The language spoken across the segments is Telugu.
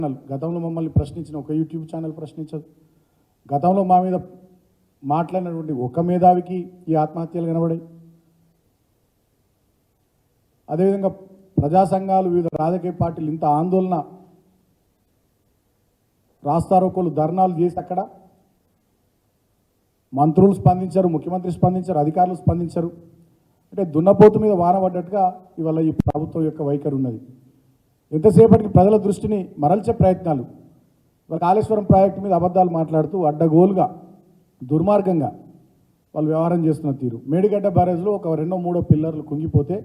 గతంలో మమ్మల్ని ప్రశ్నించిన ఒక యూట్యూబ్ ఛానల్ ప్రశ్నించదు. గతంలో మా మీద మాట్లాడినటువంటి ఒక మేధావికి ఈ ఆత్మహత్యలు కనబడాయి. అదేవిధంగా ప్రజా సంఘాలు, వివిధ రాజకీయ పార్టీలు ఇంత ఆందోళన, రాస్తారోకోలు, ధర్నాలు చేసి అక్కడ మంత్రులు స్పందించారు, ముఖ్యమంత్రి స్పందించారు, అధికారులు స్పందించారు. అంటే దున్నపోతు మీద వాన పడ్డట్టుగా ఇవాళ ఈ ప్రభుత్వం యొక్క వైఖరి ఉన్నది. ఎంతసేపటికి ప్రజల దృష్టిని మరల్చే ప్రయత్నాలు. వాళ్ళ కాళేశ్వరం ప్రాజెక్టు మీద అబద్ధాలు మాట్లాడుతూ అడ్డగోలుగా, దుర్మార్గంగా వాళ్ళు వ్యవహారం చేస్తున్న తీరు. మేడిగడ్డ బ్యారేజ్లో ఒక 2-3 పిల్లర్లు కుంగిపోతే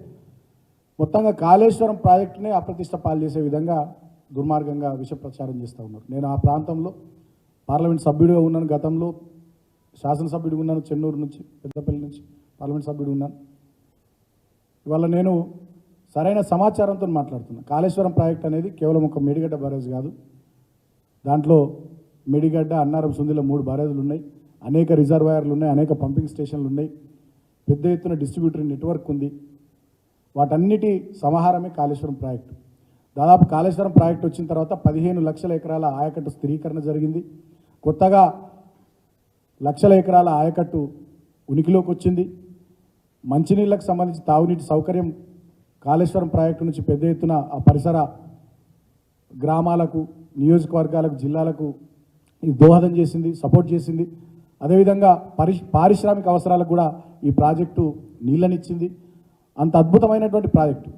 మొత్తంగా కాళేశ్వరం ప్రాజెక్టునే అప్రతిష్ట పాలు చేసే విధంగా దుర్మార్గంగా విష ప్రచారం చేస్తూ ఉన్నారు. నేను ఆ ప్రాంతంలో పార్లమెంట్ సభ్యుడిగా ఉన్నాను, గతంలో శాసనసభ్యుడిగా ఉన్నాను, చెన్నూరు నుంచి, పెద్దపల్లి నుంచి పార్లమెంట్ సభ్యుడిగా ఉన్నాను. ఇవాళ నేను సరైన సమాచారంతో మాట్లాడుతున్నాను. కాళేశ్వరం ప్రాజెక్ట్ అనేది కేవలం ఒక మేడిగడ్డ బ్యారేజ్ కాదు. దాంట్లో మేడిగడ్డ, అన్నారం, సుందిలో 3 బ్యారేజ్లు ఉన్నాయి, అనేక రిజర్వాయర్లు ఉన్నాయి, అనేక పంపింగ్ స్టేషన్లు ఉన్నాయి, పెద్ద ఎత్తున డిస్ట్రిబ్యూటరీ నెట్వర్క్ ఉంది. వాటన్నిటి సమాహారమే కాళేశ్వరం ప్రాజెక్టు. దాదాపు కాళేశ్వరం ప్రాజెక్టు వచ్చిన తర్వాత 15 లక్షల ఎకరాల ఆయకట్టు స్థిరీకరణ జరిగింది. కొత్తగా లక్షల ఎకరాల ఆయకట్టు ఉనికిలోకి వచ్చింది. మంచినీళ్ళకు సంబంధించి తాగునీటి సౌకర్యం కాళేశ్వరం ప్రాజెక్టు నుంచి పెద్ద ఎత్తున ఆ పరిసర గ్రామాలకు, నియోజకవర్గాలకు, జిల్లాలకు ఇది దోహదం చేసింది, సపోర్ట్ చేసింది. అదేవిధంగా పారిశ్రామిక అవసరాలకు కూడా ఈ ప్రాజెక్టు నీళ్ళనిచ్చింది. అంత అద్భుతమైనటువంటి ప్రాజెక్టు.